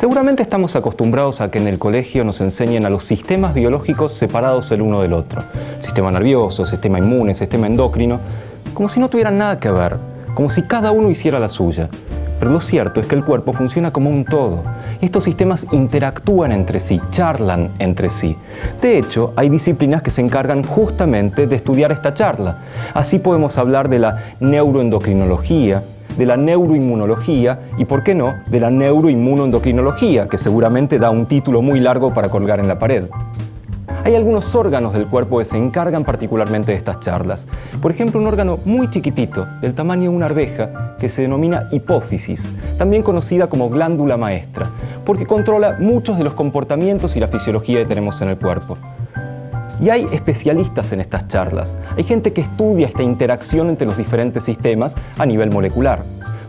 Seguramente estamos acostumbrados a que en el colegio nos enseñen a los sistemas biológicos separados el uno del otro. Sistema nervioso, sistema inmune, sistema endocrino, como si no tuvieran nada que ver, como si cada uno hiciera la suya. Pero lo cierto es que el cuerpo funciona como un todo. Estos sistemas interactúan entre sí, charlan entre sí. De hecho, hay disciplinas que se encargan justamente de estudiar esta charla. Así podemos hablar de la neuroendocrinología, de la neuroinmunología y, ¿por qué no?, de la neuroinmunoendocrinología, que seguramente da un título muy largo para colgar en la pared. Hay algunos órganos del cuerpo que se encargan particularmente de estas charlas. Por ejemplo, un órgano muy chiquitito, del tamaño de una arveja, que se denomina hipófisis, también conocida como glándula maestra, porque controla muchos de los comportamientos y la fisiología que tenemos en el cuerpo. Y hay especialistas en estas charlas. Hay gente que estudia esta interacción entre los diferentes sistemas a nivel molecular.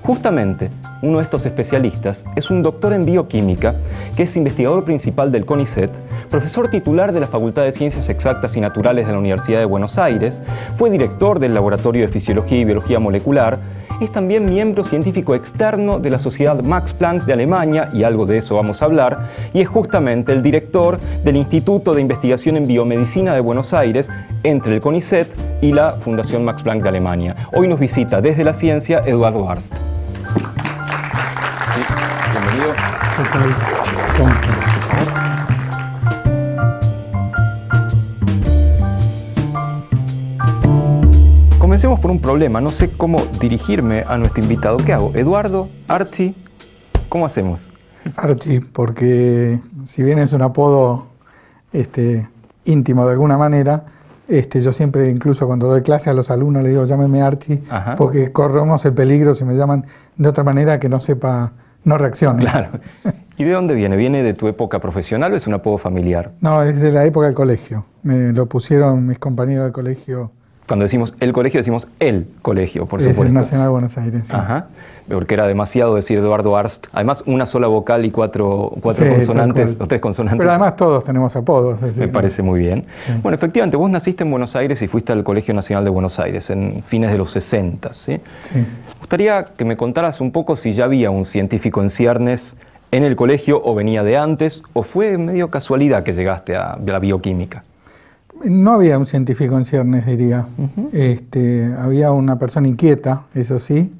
Justamente, uno de estos especialistas es un doctor en bioquímica, que es investigador principal del CONICET, profesor titular de la Facultad de Ciencias Exactas y Naturales de la Universidad de Buenos Aires, fue director del Laboratorio de Fisiología y Biología Molecular, es también miembro científico externo de la Sociedad Max Planck de Alemania, y algo de eso vamos a hablar, y es justamente el director del Instituto de Investigación en Biomedicina de Buenos Aires, entre el CONICET y la Fundación Max Planck de Alemania. Hoy nos visita desde la ciencia Eduardo Arzt. Sí, bienvenido. Comencemos por un problema. No sé cómo dirigirme a nuestro invitado. ¿Qué hago? ¿Eduardo? ¿Archie? ¿Cómo hacemos? Archie, porque si bien es un apodo íntimo de alguna manera, yo siempre, incluso cuando doy clase a los alumnos, les digo, llámenme Archie, Ajá. Porque corremos el peligro si me llaman de otra manera que no sepa, no reaccione. Claro. ¿Y de dónde viene? ¿Viene de tu época profesional o es un apodo familiar? No, es de la época del colegio. Me lo pusieron mis compañeros del colegio. Cuando decimos el colegio, decimos el colegio, por supuesto. Es el Nacional de Buenos Aires, sí. Ajá, porque era demasiado decir Eduardo Arzt. Además, una sola vocal y cuatro Sí, consonantes, o tres consonantes. Pero además todos tenemos apodos. Me parece muy bien. Sí. Bueno, efectivamente, vos naciste en Buenos Aires y fuiste al Colegio Nacional de Buenos Aires en fines de los 60, ¿sí? Sí. Me gustaría que me contaras un poco si ya había un científico en ciernes en el colegio, o venía de antes, o fue medio casualidad que llegaste a la bioquímica. No había un científico en ciernes, diría. Había una persona inquieta, eso sí,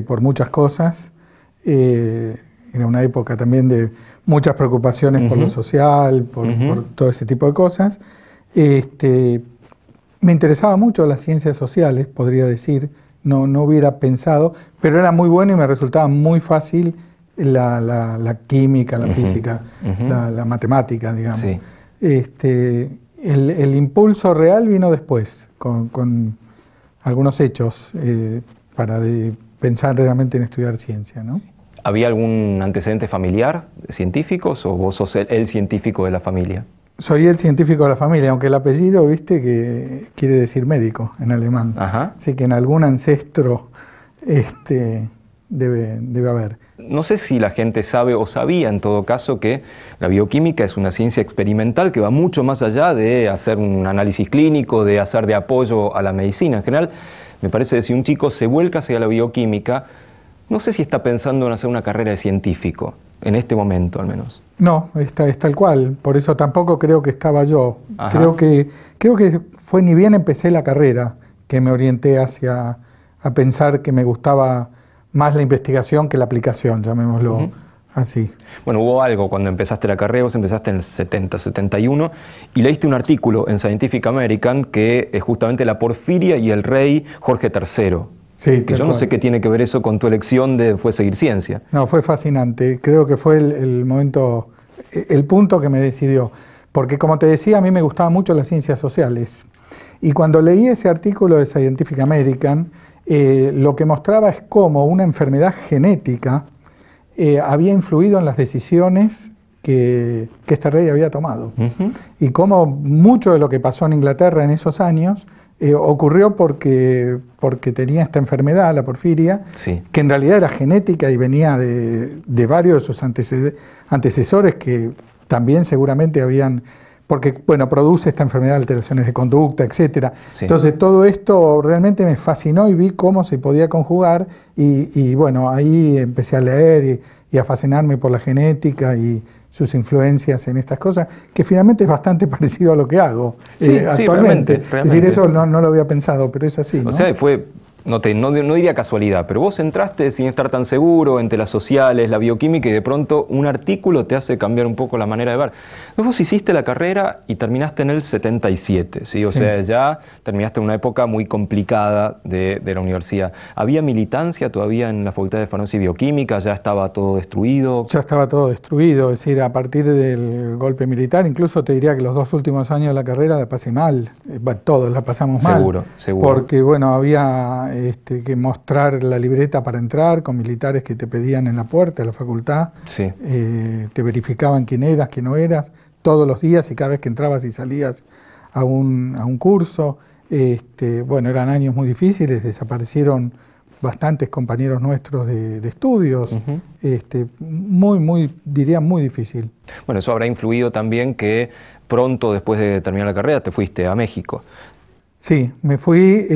por muchas cosas. Era una época también de muchas preocupaciones por lo social, por todo ese tipo de cosas. Me interesaba mucho las ciencias sociales, podría decir. No hubiera pensado, pero era muy bueno y me resultaba muy fácil la química, la física, la matemática, digamos. Sí. El impulso real vino después, con algunos hechos para pensar realmente en estudiar ciencia, ¿no? ¿Había algún antecedente familiar de científicos o vos sos el científico de la familia? Soy el científico de la familia, aunque el apellido, viste, que quiere decir médico en alemán. Ajá. Así que en algún ancestro debe haber. No sé si la gente sabe o sabía, en todo caso, que la bioquímica es una ciencia experimental que va mucho más allá de hacer un análisis clínico, de hacer de apoyo a la medicina. En general, me parece que si un chico se vuelca hacia la bioquímica, no sé si está pensando en hacer una carrera de científico, en este momento al menos. No, es tal cual. Por eso tampoco creo que estaba yo. Ajá. Creo que fue ni bien empecé la carrera que me orienté a pensar que me gustaba más la investigación que la aplicación, llamémoslo así. Bueno, hubo algo cuando empezaste la carrera, vos empezaste en el 70, 71, y leíste un artículo en Scientific American que es justamente la porfiria y el rey Jorge III. Sí, que yo no sé qué tiene que ver eso con tu elección de después seguir ciencia. No, fue fascinante. Creo que fue el momento, el punto que me decidió. Porque como te decía, a mí me gustaban mucho las ciencias sociales. Y cuando leí ese artículo de Scientific American, lo que mostraba es cómo una enfermedad genética había influido en las decisiones que este rey había tomado. Y cómo mucho de lo que pasó en Inglaterra en esos años ocurrió porque tenía esta enfermedad, la porfiria, Sí. que en realidad era genética y venía de varios de sus antecesores que también seguramente habían porque bueno, produce esta enfermedad, alteraciones de conducta, etcétera. Sí. Entonces todo esto realmente me fascinó y vi cómo se podía conjugar y bueno, ahí empecé a leer y a fascinarme por la genética y sus influencias en estas cosas, que finalmente es bastante parecido a lo que hago actualmente. Realmente. Es decir, eso no lo había pensado, pero es así, ¿no? O sea, fue, no diría casualidad, pero vos entraste sin estar tan seguro entre las sociales, la bioquímica, y de pronto un artículo te hace cambiar un poco la manera de ver. Vos hiciste la carrera y terminaste en el 77, ¿sí? O sea, ya terminaste en una época muy complicada de la universidad. ¿Había militancia todavía en la Facultad de Farmacia y Bioquímica? ¿Ya estaba todo destruido? Ya estaba todo destruido, es decir, a partir del golpe militar, incluso te diría que los 2 últimos años de la carrera la pasé mal, todos la pasamos mal. Seguro. Porque bueno, había que mostrar la libreta para entrar, con militares que te pedían en la puerta de la facultad, Sí. Te verificaban quién eras, quién no eras, todos los días y cada vez que entrabas y salías a un curso. Bueno, eran años muy difíciles, desaparecieron bastantes compañeros nuestros de estudios, diría muy difícil. Bueno, eso habrá influido también que pronto después de terminar la carrera te fuiste a México. Sí, me fui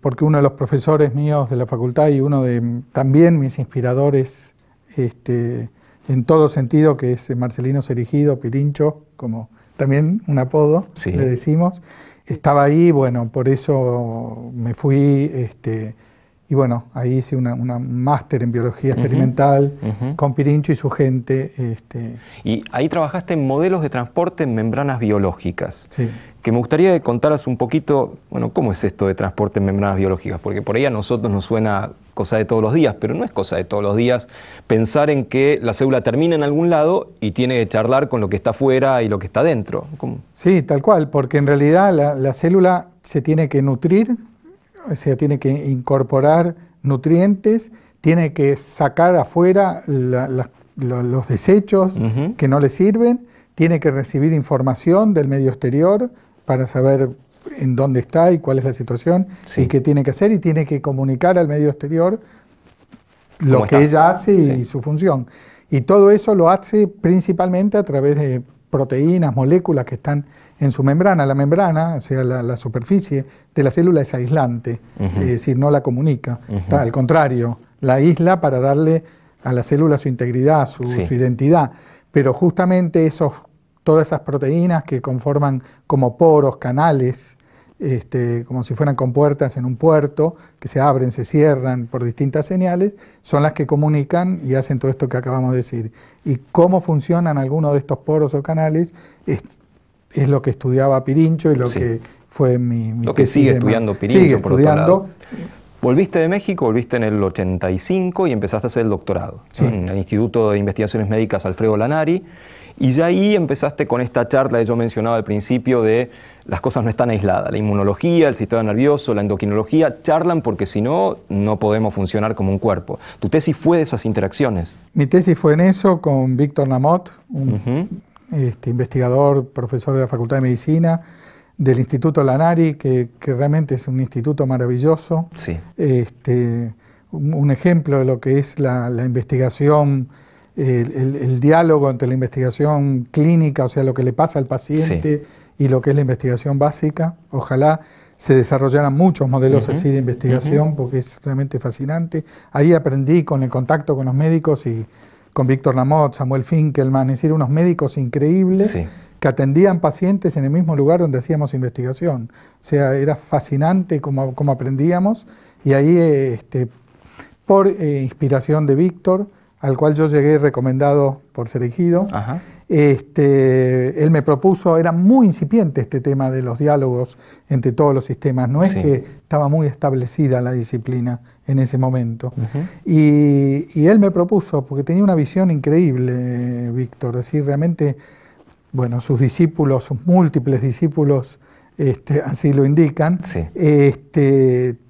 porque uno de los profesores míos de la facultad y uno de también mis inspiradores en todo sentido, que es Marcelino Serigido, Pirincho, como también un apodo, Sí. le decimos, estaba ahí, bueno, por eso me fui, y bueno, ahí hice una máster en biología experimental con Pirincho y su gente. Y ahí trabajaste en modelos de transporte en membranas biológicas. Sí. Que me gustaría que contaras un poquito, bueno, ¿cómo es esto de transporte en membranas biológicas? Porque por ahí a nosotros nos suena cosa de todos los días, pero no es cosa de todos los días pensar en que la célula termina en algún lado y tiene que charlar con lo que está afuera y lo que está dentro. ¿Cómo? Sí, tal cual, porque en realidad la célula se tiene que nutrir, o sea, tiene que incorporar nutrientes, tiene que sacar afuera los desechos que no le sirven, tiene que recibir información del medio exterior para saber en dónde está y cuál es la situación y qué tiene que hacer, y tiene que comunicar al medio exterior lo que ella hace y su función. Y todo eso lo hace principalmente a través de proteínas, moléculas que están en su membrana. La membrana, o sea, la superficie de la célula es aislante, es decir, no la comunica. Al contrario, la aísla para darle a la célula su integridad, su identidad. Pero justamente todas esas proteínas que conforman como poros, canales, como si fueran compuertas en un puerto, que se abren, se cierran por distintas señales, son las que comunican y hacen todo esto que acabamos de decir. Y cómo funcionan algunos de estos poros o canales es lo que estudiaba Pirincho y lo que fue mi lo que sigue estudiando Pirincho, sigue por estudiando. Otro lado. Volviste de México, volviste en el 85 y empezaste a hacer el doctorado en el Instituto de Investigaciones Médicas Alfredo Lanari. Y ya ahí empezaste con esta charla que yo mencionaba al principio de las cosas no están aisladas. La inmunología, el sistema nervioso, la endocrinología charlan porque si no, no podemos funcionar como un cuerpo. ¿Tu tesis fue de esas interacciones? Mi tesis fue en eso con Víctor Lamotte, un investigador, profesor de la Facultad de Medicina, del Instituto Lanari, que realmente es un instituto maravilloso. Sí. Un ejemplo de lo que es la investigación, el diálogo entre la investigación clínica, o sea, lo que le pasa al paciente, y lo que es la investigación básica. Ojalá se desarrollaran muchos modelos así de investigación, porque es realmente fascinante. Ahí aprendí con el contacto con los médicos y con Víctor Lamotte, Samuel Finkelman, es decir, unos médicos increíbles que atendían pacientes en el mismo lugar donde hacíamos investigación. O sea, era fascinante cómo aprendíamos, y ahí, por inspiración de Víctor, al cual yo llegué recomendado por Serigido, él me propuso, era muy incipiente este tema de los diálogos entre todos los sistemas, no es que estaba muy establecida la disciplina en ese momento. Y él me propuso, porque tenía una visión increíble, Víctor, es decir, realmente, bueno, sus discípulos, sus múltiples discípulos, así lo indican,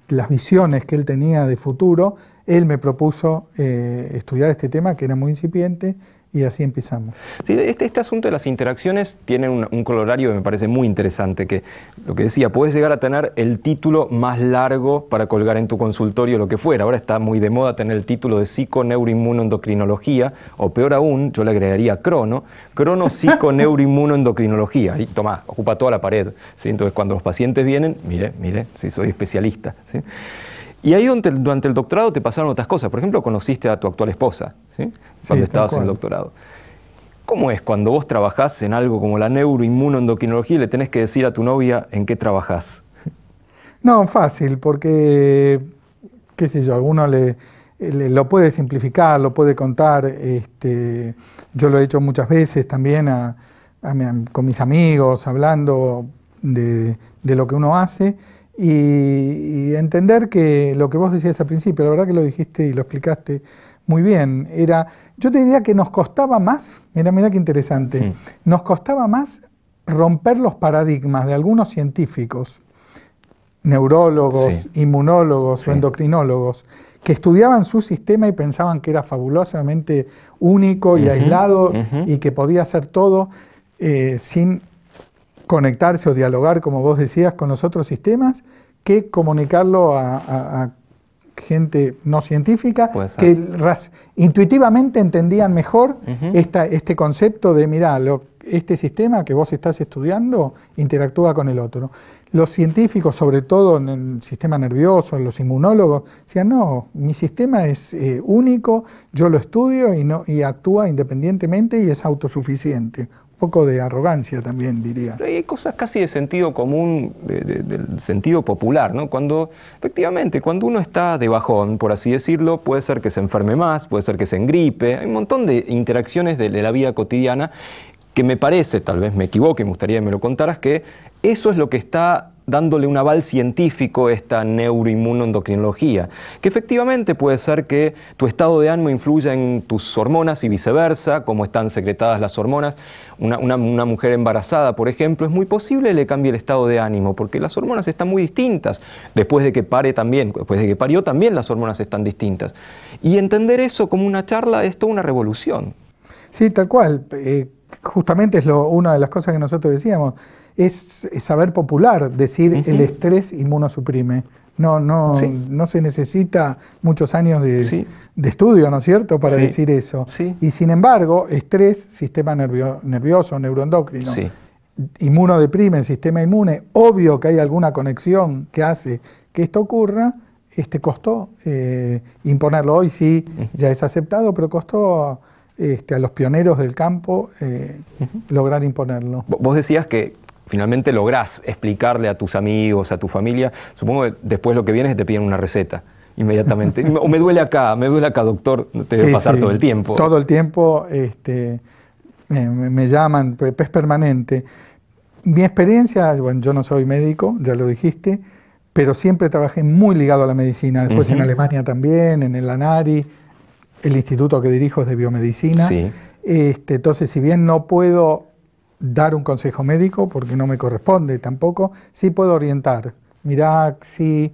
las visiones que él tenía de futuro. Él me propuso estudiar este tema, que era muy incipiente, y así empezamos. Sí, este asunto de las interacciones tiene un colorario que me parece muy interesante, que lo que decía, puedes llegar a tener el título más largo para colgar en tu consultorio, lo que fuera. Ahora está muy de moda tener el título de psiconeuroinmunoendocrinología, o peor aún, yo le agregaría psiconeuroinmunoendocrinología. Y tomá, ocupa toda la pared, ¿sí? Entonces cuando los pacientes vienen, mire, sí, soy especialista, ¿sí? Y ahí durante el doctorado te pasaron otras cosas. Por ejemplo, conociste a tu actual esposa, ¿sí? Cuando estabas en el doctorado. ¿Cómo es cuando vos trabajás en algo como la neuroinmunoendocrinología y le tenés que decir a tu novia en qué trabajás? No, fácil, porque, qué sé yo, alguno lo puede simplificar, lo puede contar. Yo lo he hecho muchas veces también con mis amigos, hablando de lo que uno hace. Y entender que lo que vos decías al principio, la verdad que lo dijiste y lo explicaste muy bien, yo te diría que nos costaba más, mira qué interesante, nos costaba más romper los paradigmas de algunos científicos, neurólogos, inmunólogos o endocrinólogos, que estudiaban su sistema y pensaban que era fabulosamente único y aislado y que podía hacer todo sin conectarse o dialogar, como vos decías, con los otros sistemas, que comunicarlo a gente no científica, que intuitivamente entendían mejor este concepto de, mirá, este sistema que vos estás estudiando interactúa con el otro. Los científicos, sobre todo en el sistema nervioso, los inmunólogos, decían, no, mi sistema es único, yo lo estudio y actúa independientemente y es autosuficiente. Un poco de arrogancia también, diría. Pero hay cosas casi de sentido común, del sentido popular, ¿no? Efectivamente, cuando uno está de bajón, por así decirlo, puede ser que se enferme más, puede ser que se engripe, hay un montón de interacciones de la vida cotidiana que me parece, tal vez me equivoque, me gustaría que me lo contaras, que eso es lo que está dándole un aval científico a esta neuroinmunoendocrinología, que efectivamente puede ser que tu estado de ánimo influya en tus hormonas y viceversa, cómo están secretadas las hormonas. Una mujer embarazada, por ejemplo, es muy posible le cambie el estado de ánimo, porque las hormonas están muy distintas. Después de que parió también las hormonas están distintas. Y entender eso como una charla es toda una revolución. Sí, tal cual. Justamente es una de las cosas que nosotros decíamos, es saber popular, decir el estrés inmunosuprime. No se necesita muchos años de estudio, ¿no es cierto?, para decir eso. Y sin embargo, estrés, sistema nervioso, neuroendocrino, inmunodeprime, sistema inmune, obvio que hay alguna conexión que hace que esto ocurra, costó imponerlo. Hoy sí, ya es aceptado, pero costó a los pioneros del campo lograr imponerlo. Vos decías que finalmente lográs explicarle a tus amigos, a tu familia. Supongo que después lo que viene es que te piden una receta inmediatamente. O me duele acá, doctor, te debe pasar todo el tiempo. Todo el tiempo me llaman, es permanente. Mi experiencia, bueno, yo no soy médico, ya lo dijiste, pero siempre trabajé muy ligado a la medicina. Después en Alemania también, en el ANARI, el instituto que dirijo es de biomedicina. Entonces, si bien no puedo dar un consejo médico, porque no me corresponde tampoco, sí puedo orientar. Mirá, sí,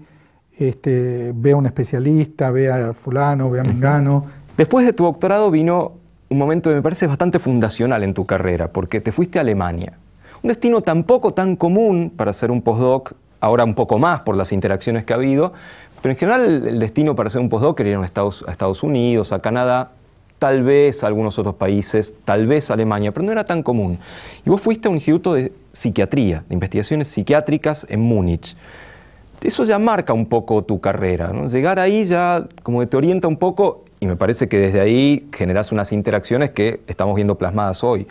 ve a un especialista, ve a fulano, ve a mengano. Después de tu doctorado vino un momento que me parece bastante fundacional en tu carrera, porque te fuiste a Alemania. Un destino tampoco tan común para hacer un postdoc, ahora un poco más por las interacciones que ha habido, pero en general el destino para hacer un postdoc era ir a Estados Unidos, a Canadá, tal vez a algunos otros países, tal vez a Alemania, pero no era tan común. Y vos fuiste a un instituto de psiquiatría, de investigaciones psiquiátricas en Múnich. Eso ya marca un poco tu carrera, ¿no? Llegar ahí ya como que te orienta un poco y me parece que desde ahí generás unas interacciones que estamos viendo plasmadas hoy.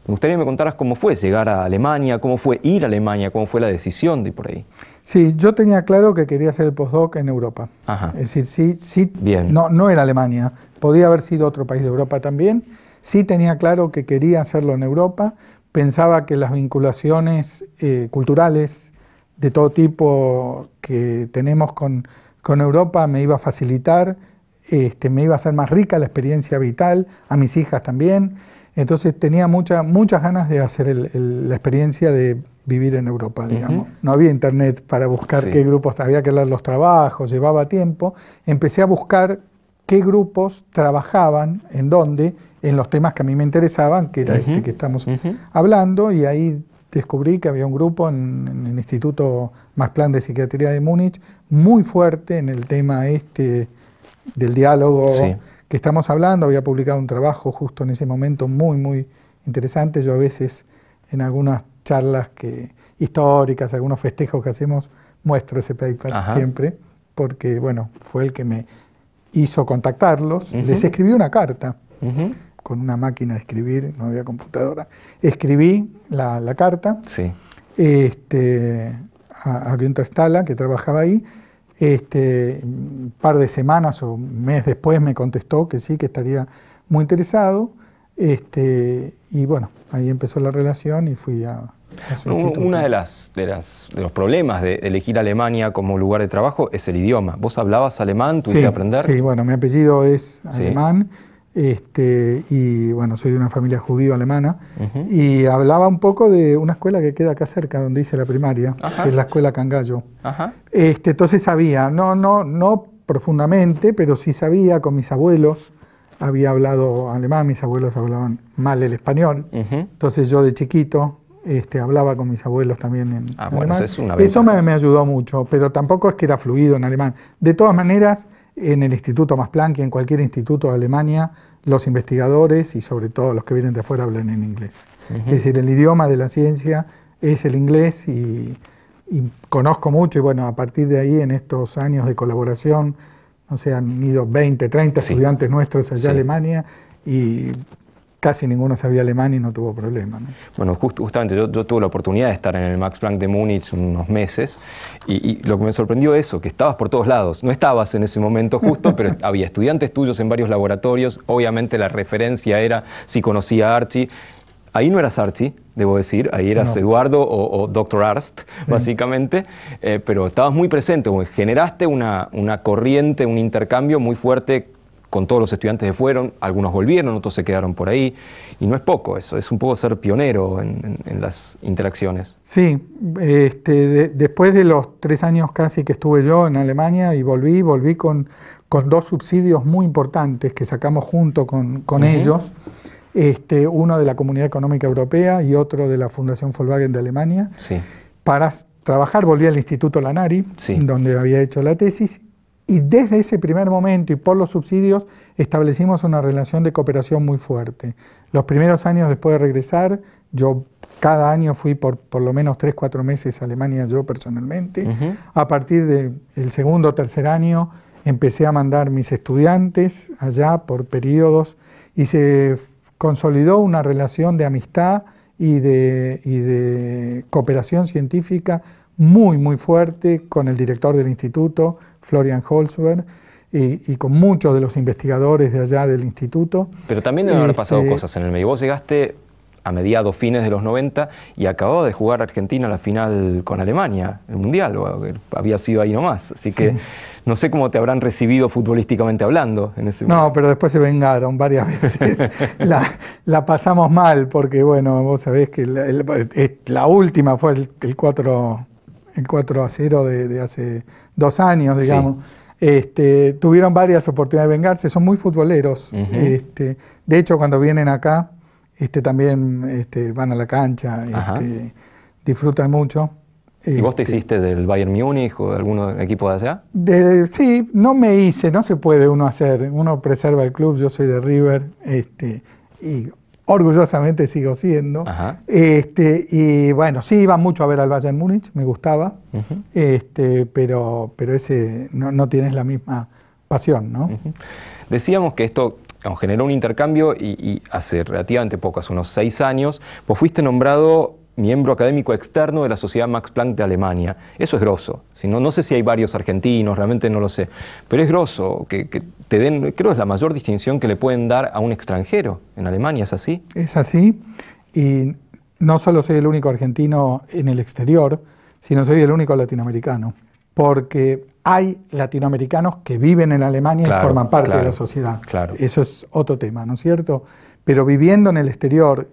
Me gustaría que me contaras cómo fue llegar a Alemania, cómo fue ir a Alemania, cómo fue la decisión de ir por ahí. Sí, yo tenía claro que quería hacer el postdoc en Europa. Es decir, sí, no era Alemania, podía haber sido otro país de Europa también. Sí tenía claro que quería hacerlo en Europa, pensaba que las vinculaciones culturales de todo tipo que tenemos con Europa me iba a facilitar, me iba a hacer más rica la experiencia vital, a mis hijas también. Entonces tenía muchas ganas de hacer la experiencia de vivir en Europa, digamos. No había internet para buscar qué grupos, había que leer los trabajos, llevaba tiempo. Empecé a buscar qué grupos trabajaban en dónde, en los temas que a mí me interesaban, que era este que estamos hablando, y ahí descubrí que había un grupo en el Instituto Max Planck de Psiquiatría de Múnich muy fuerte en el tema del diálogo que estamos hablando. Había publicado un trabajo justo en ese momento muy interesante. Yo a veces en algunas charlas históricas, algunos festejos que hacemos, muestro ese paper siempre, porque bueno, fue el que me hizo contactarlos. Les escribí una carta con una máquina de escribir, no había computadora. Escribí la carta a Günther Staller, que trabajaba ahí. Un par de semanas o un mes después me contestó que sí, que estaría muy interesado. Y bueno, ahí empezó la relación y fui a su instituto. Uno de los problemas de elegir Alemania como lugar de trabajo es el idioma. ¿Vos hablabas alemán? ¿Tuviste que aprender? Sí, bueno, mi apellido es alemán. Y bueno, soy de una familia judío-alemana, y hablaba un poco de una escuela que queda acá cerca, donde hice la primaria, que es la escuela Cangallo. Entonces sabía, no profundamente, pero sí sabía, con mis abuelos, había hablado alemán, mis abuelos hablaban mal el español, entonces yo de chiquito hablaba con mis abuelos también en alemán. Eso me ayudó mucho, pero tampoco es que era fluido en alemán. De todas maneras, en el Instituto Max Planck y en cualquier instituto de Alemania, los investigadores y sobre todo los que vienen de afuera hablan en inglés. Es decir, el idioma de la ciencia es el inglés, y conozco mucho, y bueno, a partir de ahí, en estos años de colaboración, no sé, han ido 20, 30 estudiantes nuestros allá a Alemania, y casi ninguno sabía alemán y no tuvo problema, ¿no? Bueno, justamente yo tuve la oportunidad de estar en el Max Planck de Múnich unos meses, y lo que me sorprendió es eso, que estabas por todos lados. No estabas en ese momento justo, pero había estudiantes tuyos en varios laboratorios. Obviamente la referencia era si conocía a Archie. Ahí no eras Archie, debo decir, ahí eras Eduardo o Dr. Arzt, básicamente, pero estabas muy presente, generaste una corriente, un intercambio muy fuerte con todos los estudiantes que fueron. Algunos volvieron, otros se quedaron por ahí, y no es poco eso, es un poco ser pionero en las interacciones. Sí, después de los 3 años casi que estuve yo en Alemania y volví con 2 subsidios muy importantes que sacamos junto con ellos, uno de la Comunidad Económica Europea y otro de la Fundación Volkswagen de Alemania, para trabajar. Volví al Instituto Lanari, donde había hecho la tesis. Y desde ese primer momento y por los subsidios establecimos una relación de cooperación muy fuerte. Los primeros años después de regresar, yo cada año fui por lo menos 3 o 4 meses a Alemania yo personalmente. A partir del segundo o tercer año empecé a mandar mis estudiantes allá por periodos, y se consolidó una relación de amistad y de cooperación científica muy fuerte con el director del instituto, Florian Holzberg, y con muchos de los investigadores de allá del instituto. Pero también deben haber pasado cosas en el medio. Vos llegaste a mediados, fines de los 90, y acababa de jugar Argentina la final con Alemania, el Mundial, o había sido ahí nomás. Así que no sé cómo te habrán recibido futbolísticamente hablando en ese momento. No, pero después se vengaron varias veces. la pasamos mal, porque bueno, vos sabés que la última fue el 4-0 de hace 2 años, digamos. Tuvieron varias oportunidades de vengarse, son muy futboleros. De hecho, cuando vienen acá, también van a la cancha, disfrutan mucho. ¿Y vos te hiciste del Bayern Múnich o de algún equipo de allá? Sí, no me hice, no se puede uno hacer, uno preserva el club. Yo soy de River, y orgullosamente sigo siendo. Y bueno, sí iba mucho a ver al Bayern Múnich, me gustaba, pero ese no tienes la misma pasión, ¿no? Decíamos que esto generó un intercambio, y hace relativamente poco, hace unos 6 años, vos fuiste nombrado miembro académico externo de la Sociedad Max Planck de Alemania. Eso es grosso. No sé si hay varios argentinos, realmente no lo sé, pero es grosso que te den, creo que es la mayor distinción que le pueden dar a un extranjero en Alemania. ¿Es así? Es así, y no solo soy el único argentino en el exterior, sino soy el único latinoamericano, porque hay latinoamericanos que viven en Alemania y forman parte de la sociedad. Eso es otro tema, ¿no es cierto? Pero viviendo en el exterior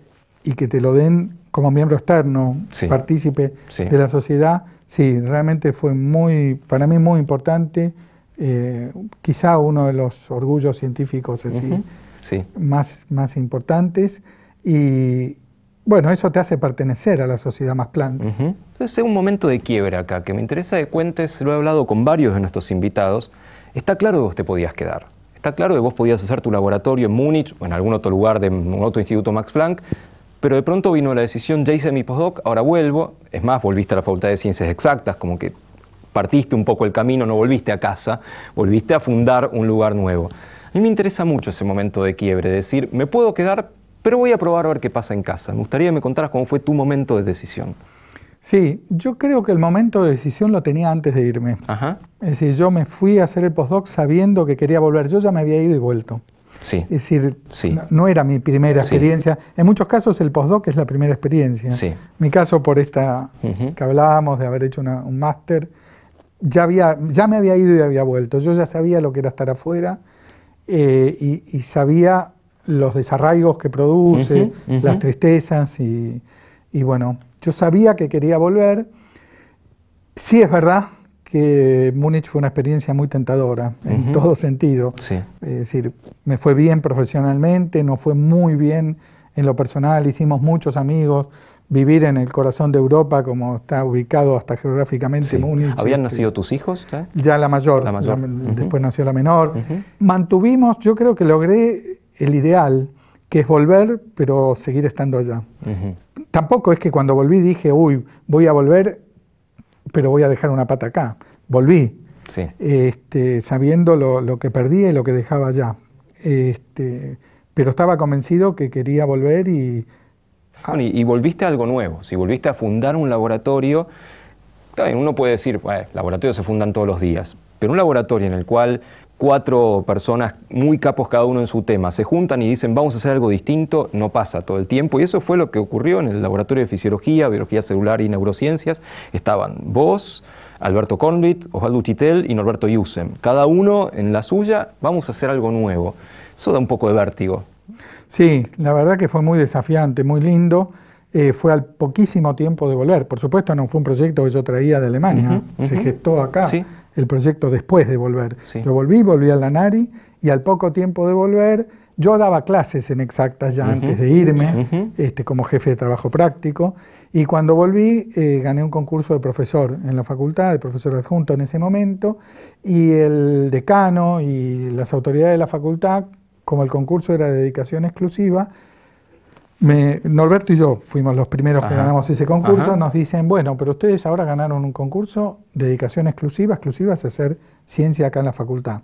y que te lo den como miembro externo, partícipe de la sociedad, sí, realmente fue para mí muy importante quizá uno de los orgullos científicos así, sí. más importantes, y bueno, eso te hace pertenecer a la sociedad Max Planck. Entonces es un momento de quiebre acá, que me interesa que cuentes, lo he hablado con varios de nuestros invitados. Está claro que vos te podías quedar, está claro que vos podías hacer tu laboratorio en Múnich o en algún otro lugar de un otro instituto Max Planck, pero de pronto vino la decisión, ya hice mi postdoc, ahora vuelvo, es más, volviste a la Facultad de Ciencias Exactas, como que partiste un poco el camino, no volviste a casa, volviste a fundar un lugar nuevo. A mí me interesa mucho ese momento de quiebre, de decir, me puedo quedar, pero voy a probar a ver qué pasa en casa. Me gustaría que me contaras cómo fue tu momento de decisión. Sí, yo creo que el momento de decisión lo tenía antes de irme. Es decir, yo me fui a hacer el postdoc sabiendo que quería volver. Yo ya me había ido y vuelto. Sí. Es decir, no era mi primera experiencia. En muchos casos el postdoc es la primera experiencia. En mi caso, por esta que hablábamos de haber hecho un máster, ya me había ido y había vuelto. Yo ya sabía lo que era estar afuera y sabía los desarraigos que produce, las tristezas y bueno, yo sabía que quería volver. Sí es verdad que Múnich fue una experiencia muy tentadora en todo sentido. Es decir, me fue bien profesionalmente, nos fue muy bien en lo personal, hicimos muchos amigos. Vivir en el corazón de Europa, como está ubicado hasta geográficamente Múnich. ¿Habían nacido tus hijos? Ya la mayor. Después nació la menor. Mantuvimos, yo creo que logré el ideal, que es volver, pero seguir estando allá. Tampoco es que cuando volví dije, uy, voy a volver, pero voy a dejar una pata acá. Volví, sabiendo lo que perdí y lo que dejaba allá. Pero estaba convencido que quería volver y... Bueno, y volviste a algo nuevo, si volviste a fundar un laboratorio, también uno puede decir, laboratorios se fundan todos los días, pero un laboratorio en el cual 4 personas muy capos cada uno en su tema se juntan y dicen vamos a hacer algo distinto, no pasa todo el tiempo, y eso fue lo que ocurrió en el laboratorio de fisiología, biología celular y neurociencias. Estaban vos, Alberto Kornblit, Osvaldo Uchitel y Norberto Jussen, cada uno en la suya, vamos a hacer algo nuevo. Eso da un poco de vértigo. Sí, la verdad que fue muy desafiante, muy lindo. Fue al poquísimo tiempo de volver. Por supuesto, no fue un proyecto que yo traía de Alemania. Se gestó acá el proyecto después de volver. Yo volví al Lanari y al poco tiempo de volver, yo daba clases en Exactas ya antes de irme, como jefe de trabajo práctico. Y cuando volví, gané un concurso de profesor en la facultad, de profesor adjunto en ese momento, y el decano y las autoridades de la facultad, como el concurso era de dedicación exclusiva, Norberto y yo fuimos los primeros que ganamos ese concurso, nos dicen, bueno, pero ustedes ahora ganaron un concurso de dedicación exclusiva es hacer ciencia acá en la facultad.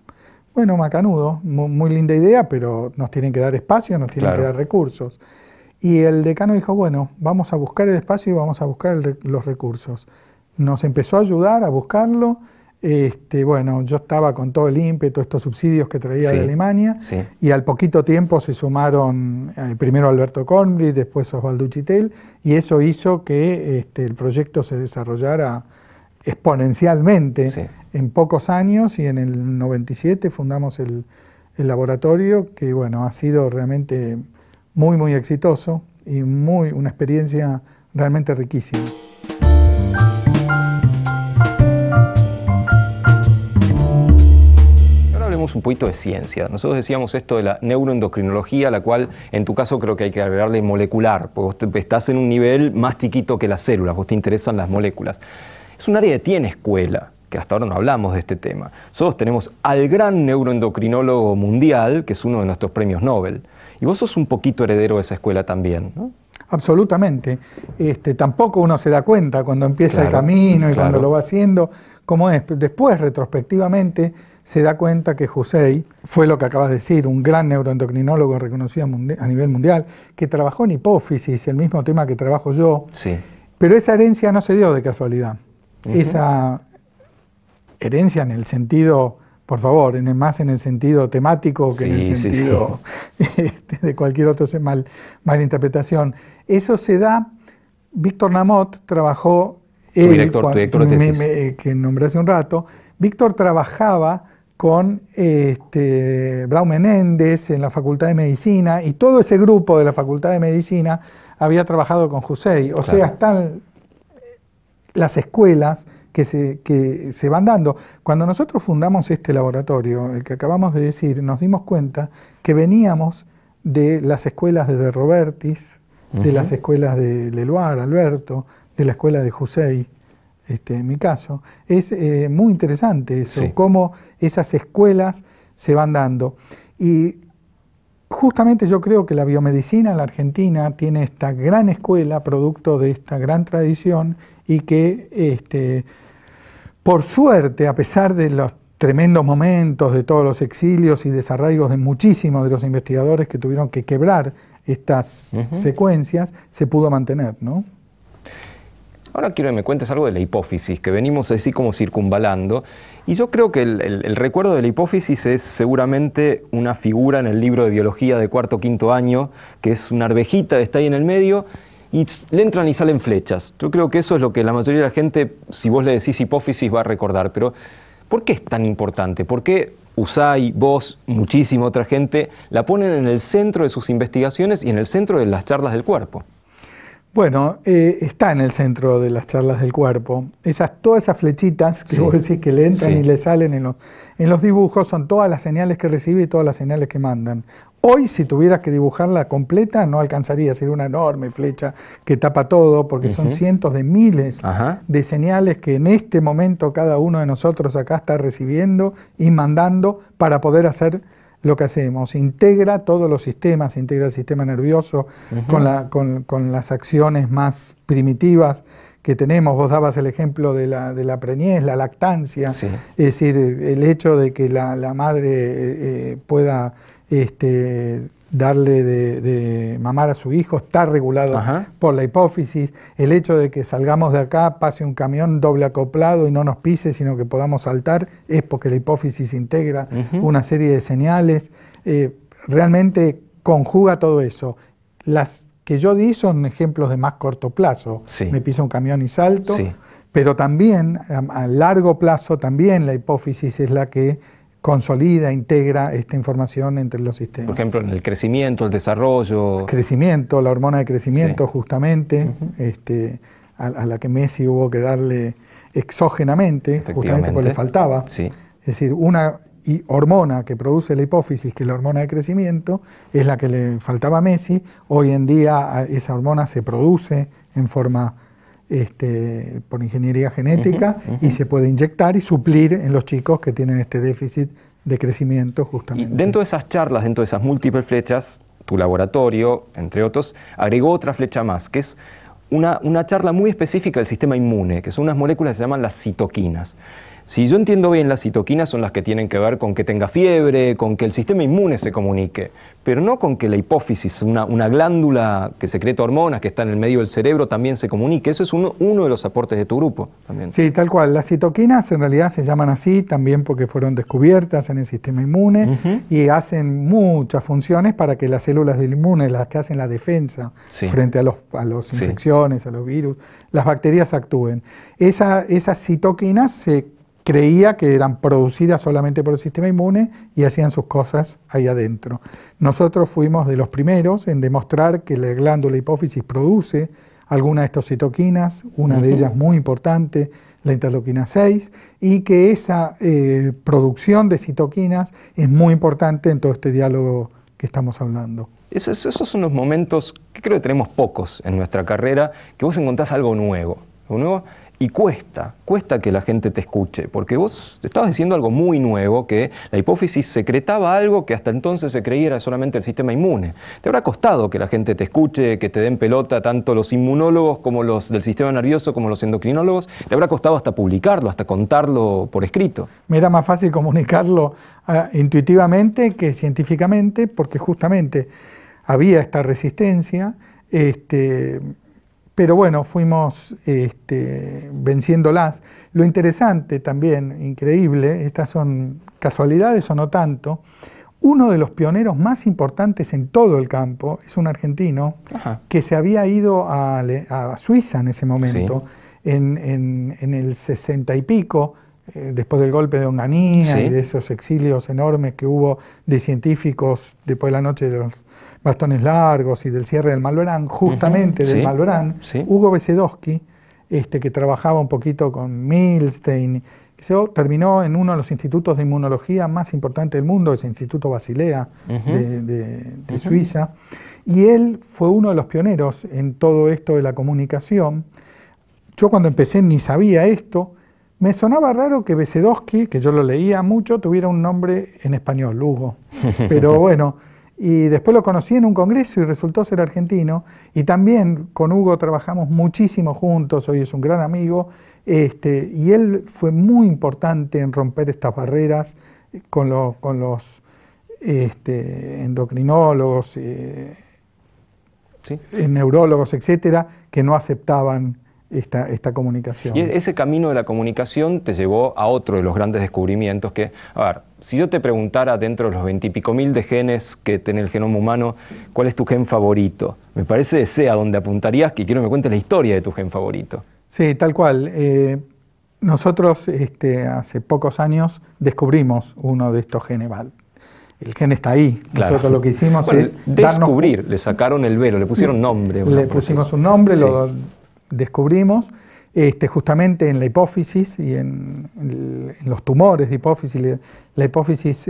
Bueno, macanudo, muy linda idea, pero nos tienen que dar espacio, nos tienen que dar recursos. Y el decano dijo, bueno, vamos a buscar el espacio y vamos a buscar los recursos. Nos empezó a ayudar a buscarlo. Bueno, yo estaba con todo el ímpetu, estos subsidios que traía de Alemania, y al poquito tiempo se sumaron primero Alberto Kornblit, después Osvaldo Uchitel, y eso hizo que el proyecto se desarrollara exponencialmente en pocos años, y en el 97 fundamos el laboratorio, que bueno, ha sido realmente muy, muy exitoso y una experiencia realmente riquísima. Un poquito de ciencia. Nosotros decíamos esto de la neuroendocrinología, la cual en tu caso creo que hay que agregarle molecular, porque vos estás en un nivel más chiquito que las células, vos te interesan las moléculas. Es un área que tiene escuela, que hasta ahora no hablamos de este tema. Nosotros tenemos al gran neuroendocrinólogo mundial, que es uno de nuestros premios Nobel, y vos sos un poquito heredero de esa escuela también, ¿no? Absolutamente. Tampoco uno se da cuenta cuando empieza el camino y cuando lo va haciendo, cómo es. Después, retrospectivamente, se da cuenta que Hussey fue lo que acabas de decir, un gran neuroendocrinólogo reconocido a nivel mundial, que trabajó en hipófisis, el mismo tema que trabajo yo, pero esa herencia no se dio de casualidad. Esa herencia en el sentido, por favor, más en el sentido temático que en el sentido de cualquier otra mala interpretación. Eso se da, Víctor Namot trabajó, tu director de tesis. Que nombré hace un rato, Víctor trabajaba con Braun Menéndez en la Facultad de Medicina, y todo ese grupo de la Facultad de Medicina había trabajado con Hussey. O sea, están las escuelas que se van dando. Cuando nosotros fundamos este laboratorio, el que acabamos de decir, nos dimos cuenta que veníamos de las escuelas de Robertis, de las escuelas de Leloir, Alberto, de la escuela de Hussein, en mi caso. Es muy interesante eso, Sí. cómo esas escuelas se van dando. Y justamente yo creo que la biomedicina en la Argentina tiene esta gran escuela, producto de esta gran tradición, y que por suerte, a pesar de los tremendos momentos de todos los exilios y desarraigos de muchísimos de los investigadores que tuvieron que quebrar estas secuencias, se pudo mantener, ¿no? Ahora quiero que me cuentes algo de la hipófisis, que venimos así como circunvalando, y yo creo que el recuerdo de la hipófisis es seguramente una figura en el libro de biología de cuarto o quinto año, que es una arvejita que está ahí en el medio, y le entran y salen flechas. Yo creo que eso es lo que la mayoría de la gente, si vos le decís hipófisis, va a recordar. Pero, ¿por qué es tan importante? ¿Por qué Usay, vos, muchísima otra gente, la ponen en el centro de sus investigaciones y en el centro de las charlas del cuerpo? Bueno, está en el centro de las charlas del cuerpo. Todas esas flechitas que vos decís que le entran y le salen en los dibujos son todas las señales que recibe y todas las señales que mandan. Hoy, si tuvieras que dibujarla completa, no alcanzaría a ser una enorme flecha que tapa todo, porque son cientos de miles de señales que en este momento cada uno de nosotros acá está recibiendo y mandando para poder hacer lo que hacemos. Integra todos los sistemas, integra el sistema nervioso con las acciones más primitivas que tenemos. Vos dabas el ejemplo de la preñez, la lactancia, es decir, el hecho de que la madre pueda darle de mamar a su hijo está regulado por la hipófisis. El hecho de que salgamos de acá, pase un camión doble acoplado y no nos pise, sino que podamos saltar, es porque la hipófisis integra una serie de señales. Realmente conjuga todo eso. Las que yo di son ejemplos de más corto plazo. Me pisa un camión y salto, pero también a largo plazo también la hipófisis es la que consolida, integra esta información entre los sistemas. Por ejemplo, en el crecimiento, el desarrollo. Crecimiento, la hormona de crecimiento justamente, a la que Messi hubo que darle exógenamente, justamente porque le faltaba. Es decir, una hormona que produce la hipófisis, que es la hormona de crecimiento, es la que le faltaba a Messi. Hoy en día esa hormona se produce en forma por ingeniería genética y se puede inyectar y suplir en los chicos que tienen este déficit de crecimiento justamente. Y dentro de esas charlas, dentro de esas múltiples flechas, tu laboratorio, entre otros, agregó otra flecha más, que es una charla muy específica del sistema inmune, que son unas moléculas que se llaman las citoquinas. Si yo entiendo bien, las citoquinas son las que tienen que ver con que tenga fiebre, con que el sistema inmune se comunique, pero no con que la hipófisis, una glándula que secreta hormonas que está en el medio del cerebro, también se comunique. Eso es uno de los aportes de tu grupo también. Sí, tal cual. Las citoquinas en realidad se llaman así también porque fueron descubiertas en el sistema inmune y hacen muchas funciones para que las células del inmune, las que hacen la defensa frente a las infecciones, a los virus, las bacterias actúen. Esas citoquinas se creía que eran producidas solamente por el sistema inmune y hacían sus cosas ahí adentro. Nosotros fuimos de los primeros en demostrar que la glándula hipófisis produce alguna de estas citoquinas, una de ellas muy importante, la interleuquina 6, y que esa producción de citoquinas es muy importante en todo este diálogo que estamos hablando. Esos son los momentos que creo que tenemos pocos en nuestra carrera, que vos encontrás algo nuevo. Y cuesta que la gente te escuche, porque vos te estabas diciendo algo muy nuevo, que la hipófisis secretaba algo que hasta entonces se creía era solamente el sistema inmune. Te habrá costado que la gente te escuche, que te den pelota, tanto los inmunólogos como los del sistema nervioso, como los endocrinólogos. Te habrá costado hasta publicarlo, hasta contarlo por escrito. Me era más fácil comunicarlo intuitivamente que científicamente, porque justamente había esta resistencia, pero bueno, fuimos venciéndolas. Lo interesante también, increíble, estas son casualidades o no tanto, uno de los pioneros más importantes en todo el campo es un argentino que se había ido a Suiza en ese momento, en el 60 y pico, después del golpe de Onganía y de esos exilios enormes que hubo de científicos después de la noche de los bastones largos y del cierre del Malbrán, justamente del Malbrán, Hugo Besedowski que trabajaba un poquito con Milstein, terminó en uno de los institutos de inmunología más importantes del mundo, ese Instituto Basilea de Suiza, y él fue uno de los pioneros en todo esto de la comunicación. Yo cuando empecé ni sabía esto, me sonaba raro que Besedowski, que yo lo leía mucho, tuviera un nombre en español, Hugo, pero bueno, y después lo conocí en un congreso y resultó ser argentino, y también con Hugo trabajamos muchísimo juntos, hoy es un gran amigo, y él fue muy importante en romper estas barreras con los endocrinólogos, neurólogos, etcétera, que no aceptaban esta comunicación. Y ese camino de la comunicación te llevó a otro de los grandes descubrimientos que, a ver, si yo te preguntara dentro de los 20 y pico mil de genes que tiene el genoma humano, ¿cuál es tu gen favorito? Me parece ese a donde apuntarías, que quiero que me cuentes la historia de tu gen favorito. Sí, tal cual. Nosotros hace pocos años descubrimos uno de estos genes. El gen está ahí. Claro. Nosotros lo que hicimos es descubrir, le sacaron el velo, le pusieron nombre. Le pusimos un nombre, sí. Lo descubrimos justamente en la hipófisis y en los tumores de hipófisis. La hipófisis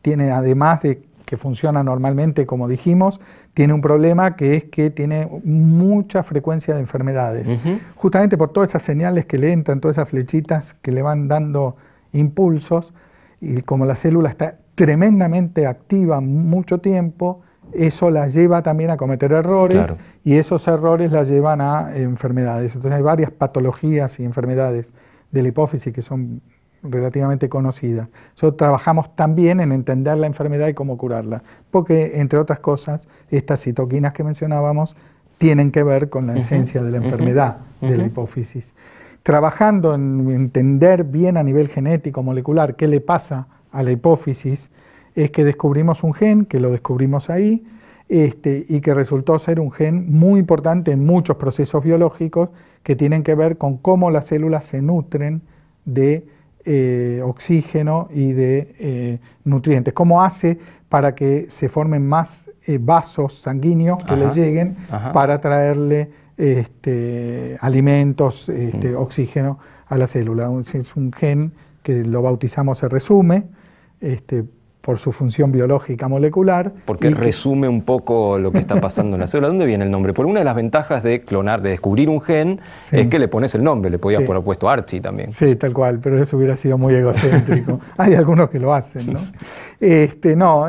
tiene, además de que funciona normalmente, como dijimos, tiene un problema que es que tiene mucha frecuencia de enfermedades. Justamente por todas esas señales que le entran, todas esas flechitas que le van dando impulsos, y como la célula está tremendamente activa mucho tiempo, eso la lleva también a cometer errores, claro. Y esos errores la llevan a enfermedades. Entonces hay varias patologías y enfermedades de la hipófisis que son relativamente conocidas. Nosotros trabajamos también en entender la enfermedad y cómo curarla, porque entre otras cosas, estas citoquinas que mencionábamos tienen que ver con la esencia de la enfermedad de la hipófisis. Trabajando en entender bien a nivel genético, molecular, qué le pasa a la hipófisis, es que descubrimos un gen, que lo descubrimos ahí, y que resultó ser un gen muy importante en muchos procesos biológicos que tienen que ver con cómo las células se nutren de oxígeno y de nutrientes. ¿Cómo hace para que se formen más vasos sanguíneos que le lleguen para traerle alimentos, oxígeno a la célula? Es un gen que lo bautizamos resume, por su función biológica molecular. Porque resume un poco lo que está pasando en la célula. ¿Dónde viene el nombre? Porque una de las ventajas de clonar, de descubrir un gen, es que le pones el nombre. Le podías haber puesto Archie también. Sí, tal cual, pero eso hubiera sido muy egocéntrico. Hay algunos que lo hacen, ¿no?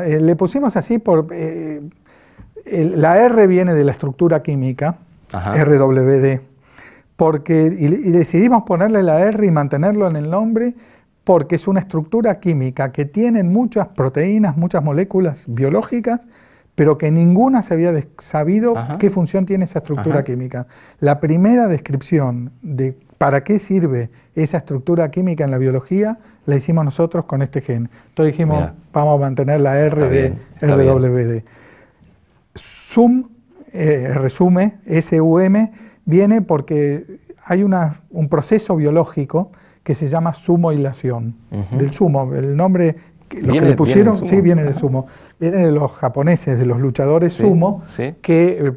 Le pusimos así por... la R viene de la estructura química, RWD, y decidimos ponerle la R y mantenerlo en el nombre porque es una estructura química que tiene muchas proteínas, muchas moléculas biológicas, pero que ninguna se había sabido qué función tiene esa estructura química. La primera descripción de para qué sirve esa estructura química en la biología la hicimos nosotros con este gen. Entonces dijimos, vamos a mantener la R de RWD. Resume, SUM, viene porque hay un proceso biológico que se llama sumohilación, del sumo. El nombre, lo que le pusieron, viene de sumo. Viene de los japoneses, de los luchadores sumo,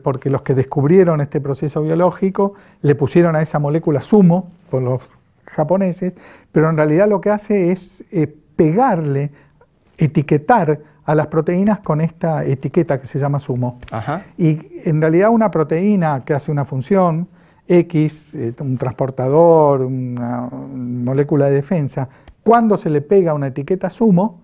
porque los que descubrieron este proceso biológico le pusieron a esa molécula sumo, por los japoneses, pero en realidad lo que hace es pegarle, etiquetar a las proteínas con esta etiqueta que se llama sumo. Y en realidad una proteína que hace una función X, un transportador, una molécula de defensa, cuando se le pega una etiqueta sumo,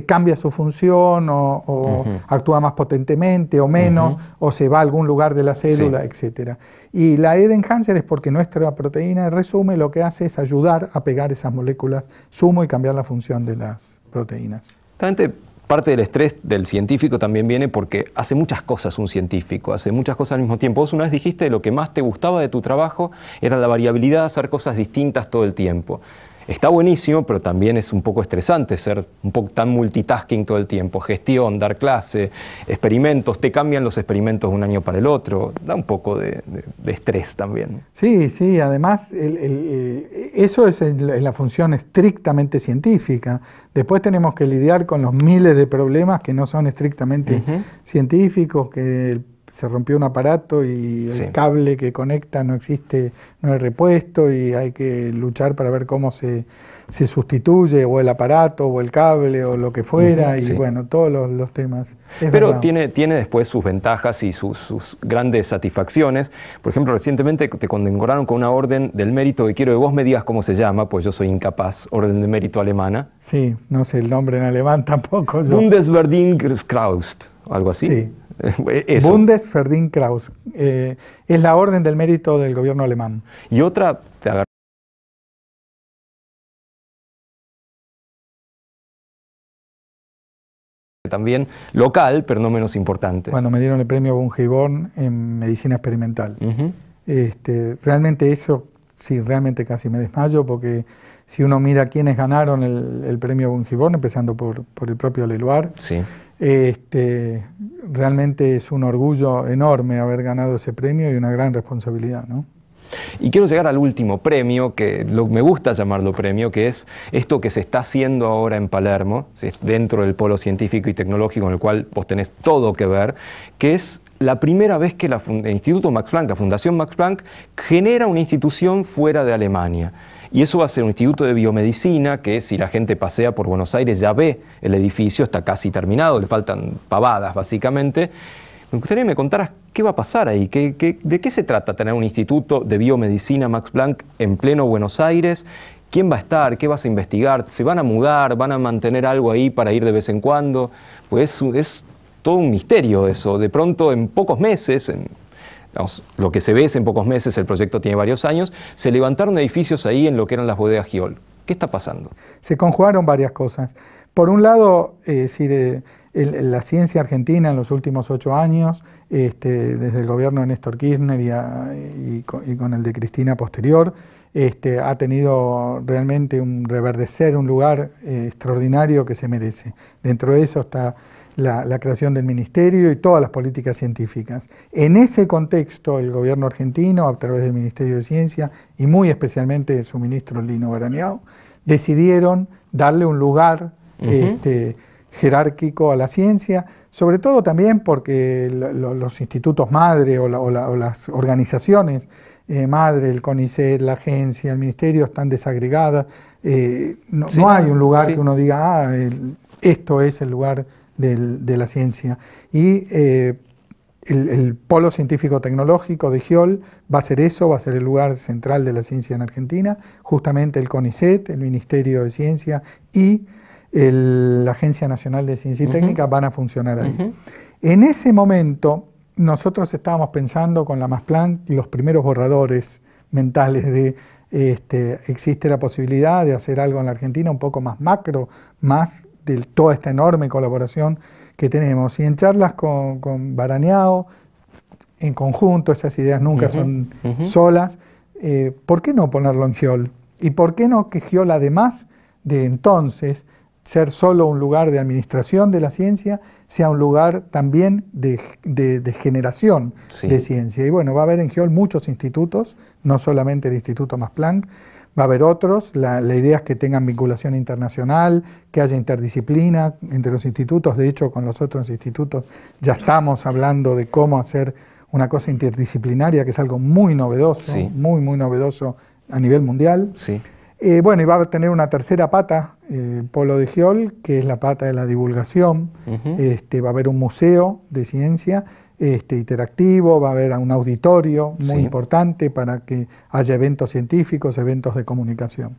cambia su función o actúa más potentemente o menos, o se va a algún lugar de la célula, etc. Y la ED enhancer es porque nuestra proteína resume lo que hace es ayudar a pegar esas moléculas sumo y cambiar la función de las proteínas. Parte del estrés del científico también viene porque hace muchas cosas un científico, hace muchas cosas al mismo tiempo. Vos una vez dijiste que lo que más te gustaba de tu trabajo era la variabilidad de hacer cosas distintas todo el tiempo. Está buenísimo, pero también es un poco estresante ser un poco tan multitasking todo el tiempo. Gestión, dar clase, experimentos, te cambian los experimentos de un año para el otro. Da un poco de estrés también. Sí, además eso es la función estrictamente científica. Después tenemos que lidiar con los miles de problemas que no son estrictamente científicos, que se rompió un aparato y Sí. el cable que conecta no existe, no hay repuesto y hay que luchar para ver cómo se sustituye o el aparato o el cable o lo que fuera, y sí. bueno, todos los temas. Es Pero verdad. tiene después sus ventajas y sus grandes satisfacciones. Por ejemplo, recientemente te condecoraron con una orden del mérito, que quiero que vos me digas cómo se llama, pues yo soy incapaz, orden de mérito alemana. Sí, no sé el nombre en alemán tampoco yo. Bundesverdienstkreuz, algo así. Sí. Eso. Bundesverdienstkreuz. Es la orden del mérito del gobierno alemán. Y otra, te agarró también local, pero no menos importante. Bueno, me dieron el premio Bungeborn en medicina experimental. Ujú. Realmente eso, sí, realmente casi me desmayo, porque si uno mira quiénes ganaron el premio Bungeborn, empezando por el propio Leloir, Sí. realmente es un orgullo enorme haber ganado ese premio y una gran responsabilidad, ¿no? Y quiero llegar al último premio, que me gusta llamarlo premio, que es esto que se está haciendo ahora en Palermo, ¿sí? Dentro del polo científico y tecnológico en el cual vos tenés todo que ver, que es la primera vez que el Instituto Max Planck, la Fundación Max Planck, genera una institución fuera de Alemania. Y eso va a ser un instituto de biomedicina que, si la gente pasea por Buenos Aires, ya ve el edificio, está casi terminado, le faltan pavadas básicamente. Me gustaría que me contaras qué va a pasar ahí, de qué se trata tener un instituto de biomedicina Max Planck en pleno Buenos Aires. ¿Quién va a estar? ¿Qué vas a investigar? ¿Se van a mudar? ¿Van a mantener algo ahí para ir de vez en cuando? Pues es todo un misterio eso. De pronto, en pocos meses, lo que se ve es en pocos meses, el proyecto tiene varios años, se levantaron edificios ahí en lo que eran las bodegas Giol. ¿Qué está pasando? Se conjugaron varias cosas. Por un lado, la ciencia argentina en los últimos 8 años, desde el gobierno de Néstor Kirchner y con el de Cristina posterior, ha tenido realmente un reverdecer, un lugar extraordinario que se merece. Dentro de eso está la creación del ministerio y todas las políticas científicas. En ese contexto, el gobierno argentino, a través del Ministerio de Ciencia y muy especialmente su ministro Lino Barañao, decidieron darle un lugar jerárquico a la ciencia, sobre todo también porque los institutos madre o las organizaciones madre, el CONICET, la agencia, el ministerio están desagregadas. No hay un lugar que uno diga, esto es el lugar de la ciencia. Y el polo científico-tecnológico de Giol va a ser eso, va a ser el lugar central de la ciencia en Argentina. Justamente el CONICET, el Ministerio de Ciencia y la Agencia Nacional de Ciencia y Técnica van a funcionar ahí. En ese momento nosotros estábamos pensando con la Max Planck los primeros borradores mentales de existe la posibilidad de hacer algo en la Argentina un poco más macro, más de toda esta enorme colaboración que tenemos. Y en charlas con Barañao, en conjunto, esas ideas nunca son solas, ¿por qué no ponerlo en Giol? ¿Y por qué no que Giol, además de entonces ser solo un lugar de administración de la ciencia, sea un lugar también de generación de ciencia? Y bueno, va a haber en Giol muchos institutos, no solamente el Instituto Max Planck, va a haber otros. La idea es que tengan vinculación internacional, que haya interdisciplina entre los institutos. De hecho, con los otros institutos ya estamos hablando de cómo hacer una cosa interdisciplinaria, que es algo muy novedoso, muy novedoso a nivel mundial. Bueno, y va a tener una tercera pata, el polo de Giol, que es la pata de la divulgación. Va a haber un museo de ciencia interactivo, va a haber un auditorio muy importante para que haya eventos científicos, eventos de comunicación.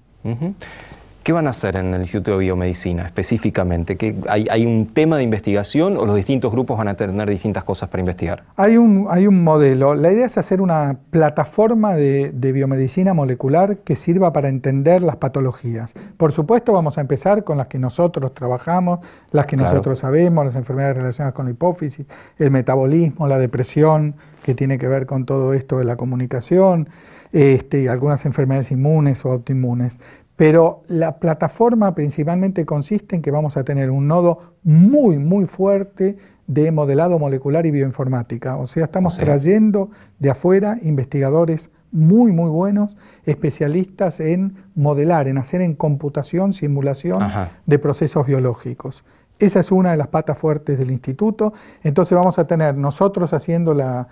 ¿Qué van a hacer en el Instituto de Biomedicina específicamente? ¿Hay un tema de investigación o los distintos grupos van a tener distintas cosas para investigar? Hay un modelo. La idea es hacer una plataforma de biomedicina molecular que sirva para entender las patologías. Por supuesto, vamos a empezar con las que nosotros trabajamos, las que nosotros sabemos, las enfermedades relacionadas con la hipófisis, el metabolismo, la depresión, que tiene que ver con todo esto de la comunicación, y algunas enfermedades inmunes o autoinmunes. Pero la plataforma principalmente consiste en que vamos a tener un nodo muy fuerte de modelado molecular y bioinformática. O sea, estamos trayendo de afuera investigadores muy buenos, especialistas en modelar, en hacer en computación, simulación de procesos biológicos. Esa es una de las patas fuertes del instituto. Entonces vamos a tener nosotros haciendo la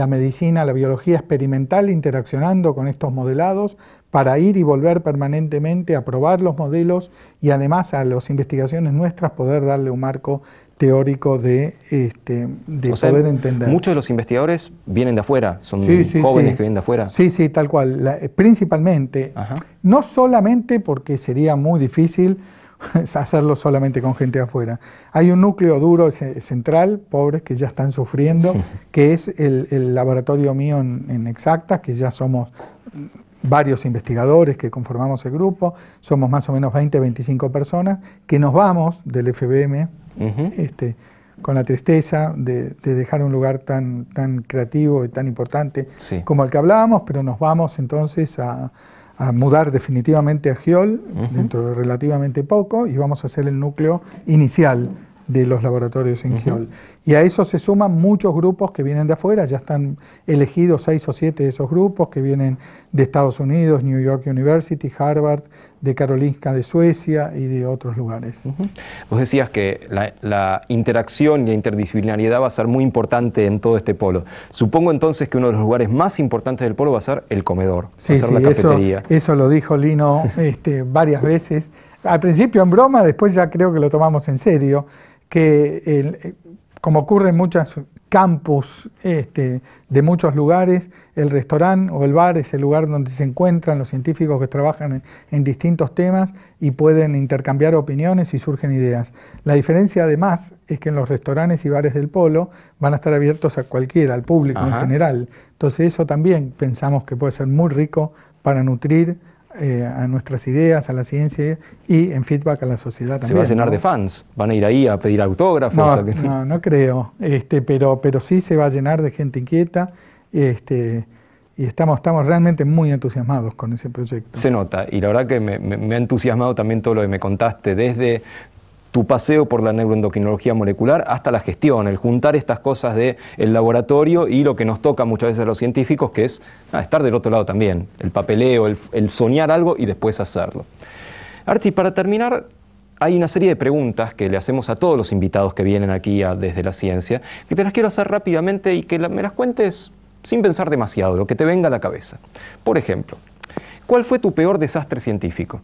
medicina, la biología experimental, interaccionando con estos modelados para ir y volver permanentemente a probar los modelos y además a las investigaciones nuestras poder darle un marco teórico de poder entender. Muchos de los investigadores vienen de afuera, son jóvenes que vienen de afuera. Sí, sí, tal cual. Principalmente, no solamente porque sería muy difícil hacerlo solamente con gente de afuera. Hay un núcleo duro central, pobres, que ya están sufriendo, que es el laboratorio mío en Exactas, que ya somos varios investigadores que conformamos el grupo, somos más o menos 20, 25 personas, que nos vamos del FBM con la tristeza de dejar un lugar tan creativo y tan importante como el que hablábamos, pero nos vamos entonces a mudar definitivamente a GIOL dentro de relativamente poco y vamos a hacer el núcleo inicial de los laboratorios en GIOL. Y a eso se suman muchos grupos que vienen de afuera, ya están elegidos 6 o 7 de esos grupos que vienen de Estados Unidos, New York University, Harvard, de Karolinska de Suecia y de otros lugares. Vos decías que la interacción y la interdisciplinariedad va a ser muy importante en todo este polo. Supongo entonces que uno de los lugares más importantes del polo va a ser el comedor, va a ser la cafetería. Eso lo dijo Lino varias veces. Al principio en broma, después ya creo que lo tomamos en serio, que como ocurre en muchos campus de muchos lugares, el restaurante o el bar es el lugar donde se encuentran los científicos que trabajan en distintos temas y pueden intercambiar opiniones y surgen ideas. La diferencia además es que en los restaurantes y bares del polo van a estar abiertos a cualquiera, al público en general. Entonces eso también pensamos que puede ser muy rico para nutrir a nuestras ideas, a la ciencia y en feedback a la sociedad también. Se va a llenar de fans, van a ir ahí a pedir autógrafos. No creo, pero sí se va a llenar de gente inquieta y estamos realmente muy entusiasmados con ese proyecto. Se nota, y la verdad que me ha entusiasmado también todo lo que me contaste, desde tu paseo por la neuroendocrinología molecular hasta la gestión, el juntar estas cosas del laboratorio y lo que nos toca muchas veces a los científicos, que es estar del otro lado también, el papeleo, el soñar algo y después hacerlo. Archie, para terminar, hay una serie de preguntas que le hacemos a todos los invitados que vienen aquí Desde la Ciencia, que te las quiero hacer rápidamente y que me las cuentes sin pensar demasiado, lo que te venga a la cabeza. Por ejemplo, ¿cuál fue tu peor desastre científico?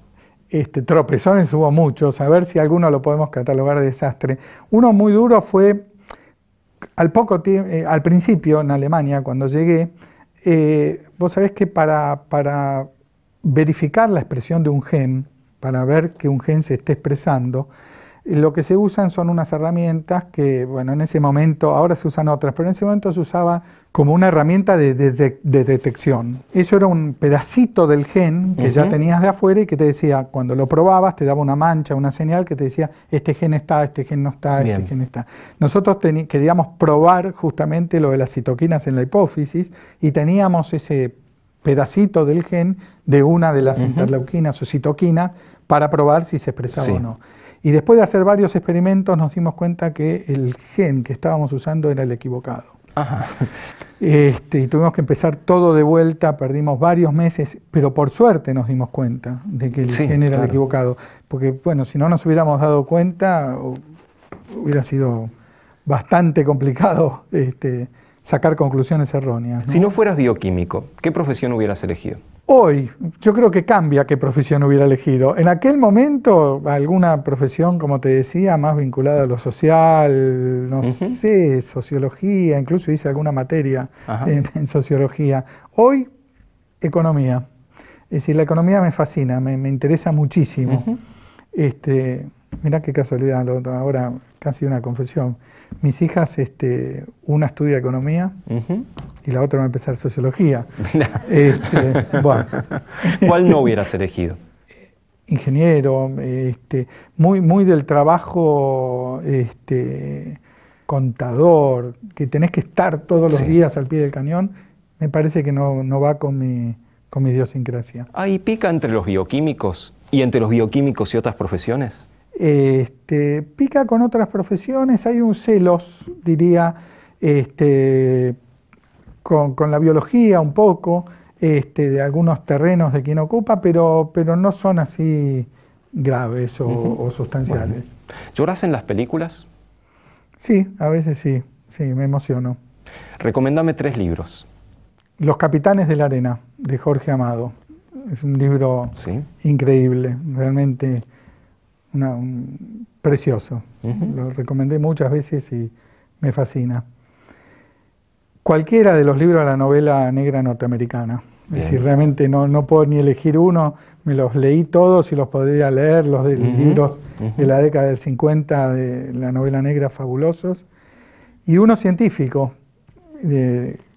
Tropezones hubo muchos, a ver si alguno lo podemos catalogar de desastre. Uno muy duro fue, al principio en Alemania, cuando llegué, vos sabés que para verificar la expresión de un gen, para ver que un gen se esté expresando, lo que se usan son unas herramientas que, bueno, en ese momento, ahora se usan otras, pero en ese momento se usaba como una herramienta de detección. Eso era un pedacito del gen que ya tenías de afuera y que te decía, cuando lo probabas, te daba una mancha, una señal que te decía, este gen está, este gen no está, este gen está. Nosotros queríamos probar justamente lo de las citoquinas en la hipófisis y teníamos ese pedacito del gen de una de las interleuquinas o citoquinas para probar si se expresaba o no. Y después de hacer varios experimentos nos dimos cuenta que el gen que estábamos usando era el equivocado. Y tuvimos que empezar todo de vuelta, perdimos varios meses, pero por suerte nos dimos cuenta de que el gen era el equivocado. Porque, bueno, si no nos hubiéramos dado cuenta, hubiera sido bastante complicado sacar conclusiones erróneas, ¿no? Si no fueras bioquímico, ¿qué profesión hubieras elegido? Hoy, yo creo que cambia qué profesión hubiera elegido. En aquel momento, alguna profesión, como te decía, más vinculada a lo social, no sé, sociología, incluso hice alguna materia en sociología. Hoy, economía. Es decir, la economía me fascina, me interesa muchísimo. Mirá qué casualidad, ahora casi una confesión. Mis hijas, una estudia economía y la otra va a empezar sociología. Bueno. ¿Cuál no hubieras elegido? Ingeniero, muy del trabajo contador, que tenés que estar todos los días al pie del cañón, me parece que no va con mi idiosincrasia. ¿Hay pica entre los bioquímicos y entre los bioquímicos y otras profesiones? Pica con otras profesiones, hay un celos, diría, con la biología un poco, de algunos terrenos de quien ocupa, pero no son así graves o sustanciales. Bueno. ¿Llorás en las películas? Sí, a veces sí, me emociono. Recoméndame 3 libros. Los Capitanes de la Arena, de Jorge Amado. Es un libro increíble, realmente precioso. Lo recomendé muchas veces y me fascina. Cualquiera de los libros de la novela negra norteamericana. Bien. Es decir, realmente no puedo ni elegir uno, me los leí todos y los podría leer, los de libros de la década del 50 de la novela negra fabulosos. Y uno científico,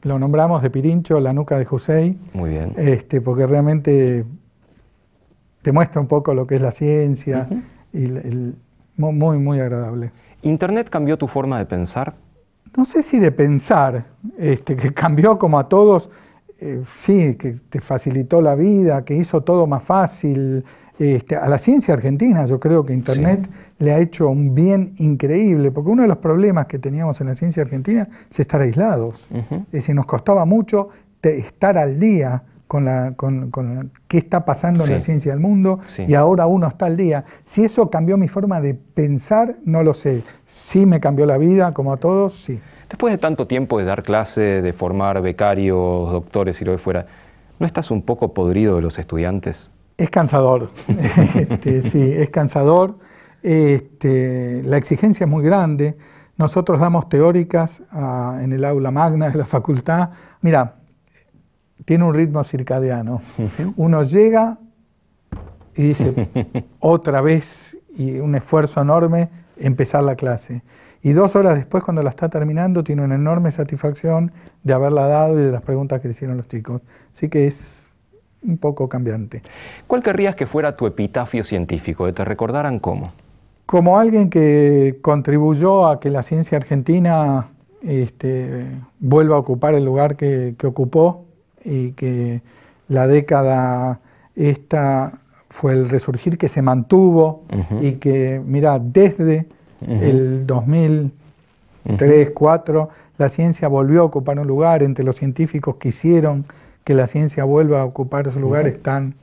lo nombramos de Pirincho, La nuca de Hussein. Muy bien. Porque realmente te muestra un poco lo que es la ciencia y muy, muy agradable. ¿Internet cambió tu forma de pensar? No sé si de pensar, que cambió como a todos, sí, que te facilitó la vida, que hizo todo más fácil. A la ciencia argentina yo creo que Internet le ha hecho un bien increíble, porque uno de los problemas que teníamos en la ciencia argentina es estar aislados. Es decir, nos costaba mucho estar al día con qué está pasando en la ciencia del mundo, y ahora uno está al día. Si eso cambió mi forma de pensar, no lo sé. Sí me cambió la vida, como a todos, sí. Después de tanto tiempo de dar clase, de formar becarios, doctores y lo que fuera, ¿no estás un poco podrido de los estudiantes? Es cansador, sí, es cansador. La exigencia es muy grande. Nosotros damos teóricas en el aula magna de la facultad. Mira, tiene un ritmo circadiano. Uno llega y dice, otra vez, y un esfuerzo enorme, empezar la clase. Y 2 horas después, cuando la está terminando, tiene una enorme satisfacción de haberla dado y de las preguntas que le hicieron los chicos. Así que es un poco cambiante. ¿Cuál querrías que fuera tu epitafio científico, que te recordaran cómo? Como alguien que contribuyó a que la ciencia argentina vuelva a ocupar el lugar que ocupó, y que la década esta fue el resurgir que se mantuvo y que, mira, desde el 2003, 2004, la ciencia volvió a ocupar un lugar. Entre los científicos que hicieron que la ciencia vuelva a ocupar su lugar están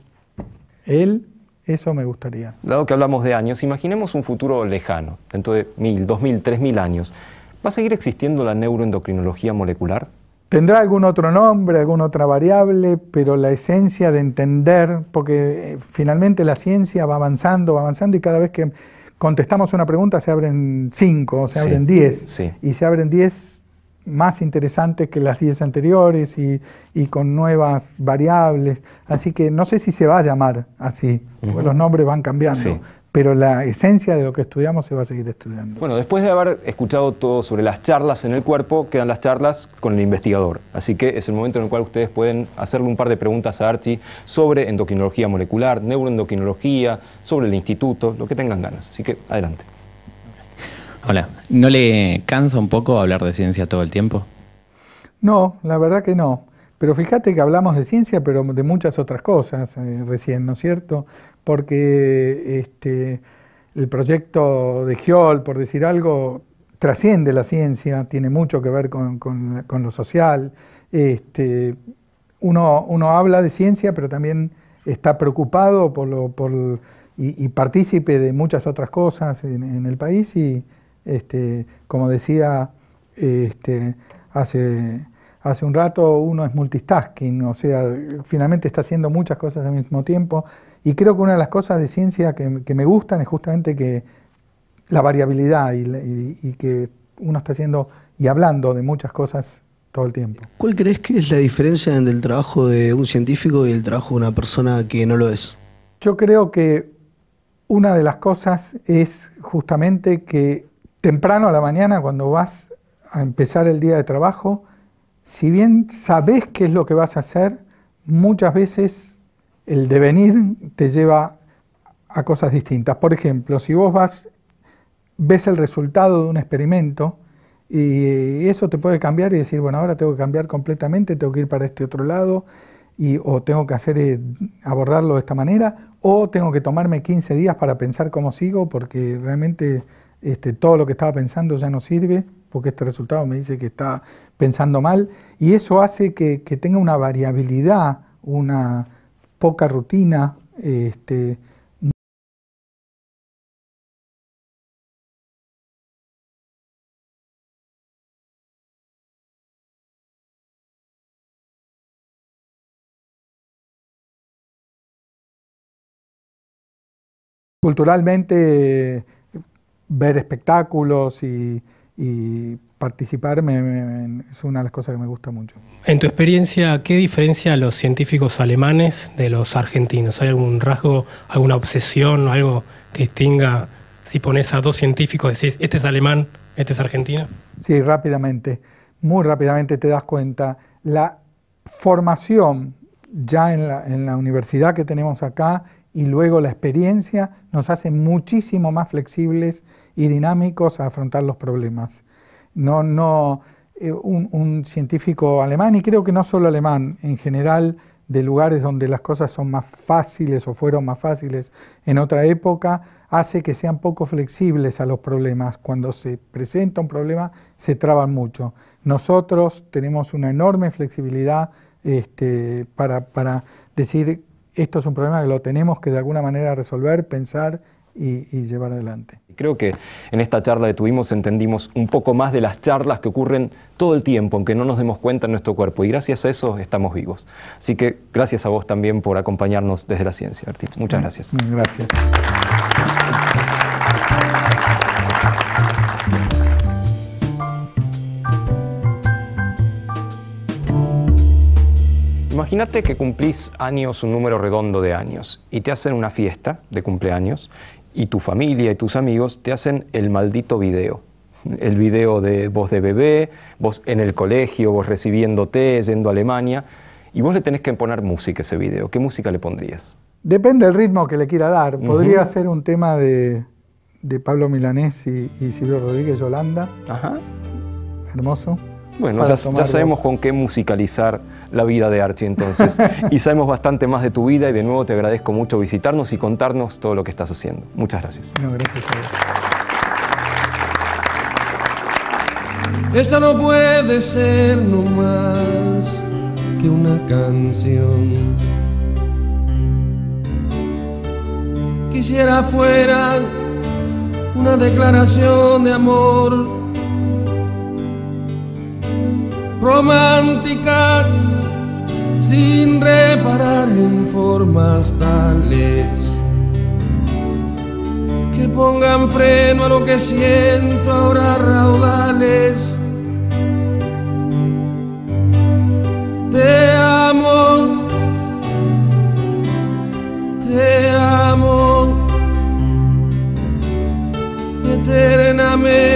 él. Eso me gustaría. Dado que hablamos de años, imaginemos un futuro lejano, dentro de 1000, 2000, 3000 años. ¿Va a seguir existiendo la neuroendocrinología molecular? Tendrá algún otro nombre, alguna otra variable, pero la esencia de entender, porque finalmente la ciencia va avanzando y cada vez que contestamos una pregunta se abren 5, se abren 10, y se abren 10 más interesantes que las 10 anteriores y con nuevas variables. Así que no sé si se va a llamar así, porque los nombres van cambiando. Pero la esencia de lo que estudiamos se va a seguir estudiando. Bueno, después de haber escuchado todo sobre las charlas en el cuerpo, quedan las charlas con el investigador. Así que es el momento en el cual ustedes pueden hacerle un par de preguntas a Archie sobre endocrinología molecular, neuroendocrinología, sobre el instituto, lo que tengan ganas. Así que adelante. Hola, ¿no le cansa un poco hablar de ciencia todo el tiempo? No, la verdad que no. Pero fíjate que hablamos de ciencia, pero de muchas otras cosas recién, ¿no es cierto? Porque el proyecto de Giol, por decir algo, trasciende la ciencia, tiene mucho que ver con lo social. Uno habla de ciencia, pero también está preocupado y partícipe de muchas otras cosas en el país. Y como decía hace un rato, uno es multitasking, o sea, finalmente está haciendo muchas cosas al mismo tiempo. Y creo que una de las cosas de ciencia que me gustan es justamente que la variabilidad y que uno está haciendo y hablando de muchas cosas todo el tiempo. ¿Cuál crees que es la diferencia entre el trabajo de un científico y el trabajo de una persona que no lo es? Yo creo que una de las cosas es justamente que temprano a la mañana, cuando vas a empezar el día de trabajo, si bien sabés qué es lo que vas a hacer, muchas veces el devenir te lleva a cosas distintas. Por ejemplo, si vos ves el resultado de un experimento y eso te puede cambiar y decir, bueno, ahora tengo que cambiar completamente, tengo que ir para este otro lado, o tengo que abordarlo de esta manera, o tengo que tomarme 15 días para pensar cómo sigo, porque realmente todo lo que estaba pensando ya no sirve, porque este resultado me dice que está pensando mal, y eso hace que tenga una variabilidad, una poca rutina, culturalmente ver espectáculos y participar es una de las cosas que me gusta mucho. En tu experiencia, ¿qué diferencia a los científicos alemanes de los argentinos? ¿Hay algún rasgo, alguna obsesión o algo que distinga si pones a dos científicos, decís, este es alemán, este es argentino? Sí, rápidamente, muy rápidamente te das cuenta. La formación ya en la universidad que tenemos acá y luego la experiencia nos hace muchísimo más flexibles y dinámicos a afrontar los problemas. Un científico alemán, y creo que no solo alemán, en general de lugares donde las cosas son más fáciles o fueron más fáciles en otra época, hace que sean poco flexibles a los problemas. Cuando se presenta un problema se traban mucho. Nosotros tenemos una enorme flexibilidad para decir esto es un problema que lo tenemos que de alguna manera resolver, pensar y llevar adelante. Creo que en esta charla que tuvimos entendimos un poco más de las charlas que ocurren todo el tiempo, aunque no nos demos cuenta en nuestro cuerpo, y gracias a eso estamos vivos. Así que gracias a vos también por acompañarnos desde la ciencia, Artito. Muchas gracias. Gracias. Imagínate que cumplís años, un número redondo de años, y te hacen una fiesta de cumpleaños, y tu familia y tus amigos te hacen el maldito video. El video de vos de bebé, vos en el colegio, vos recibiéndote, yendo a Alemania, y vos le tenés que poner música a ese video. ¿Qué música le pondrías? Depende del ritmo que le quiera dar. Podría ser un tema de Pablo Milanés y Silvio Rodríguez, Yolanda. Ajá. Hermoso. Bueno, ya sabemos con qué musicalizar la vida de Archie entonces, y sabemos bastante más de tu vida, y de nuevo te agradezco mucho visitarnos y contarnos todo lo que estás haciendo. Muchas gracias. No, gracias a vos. Esta no puede ser no más que una canción. Quisiera fuera una declaración de amor romántica, sin reparar en formas tales que pongan freno a lo que siento ahora raudales. Te amo, eternamente.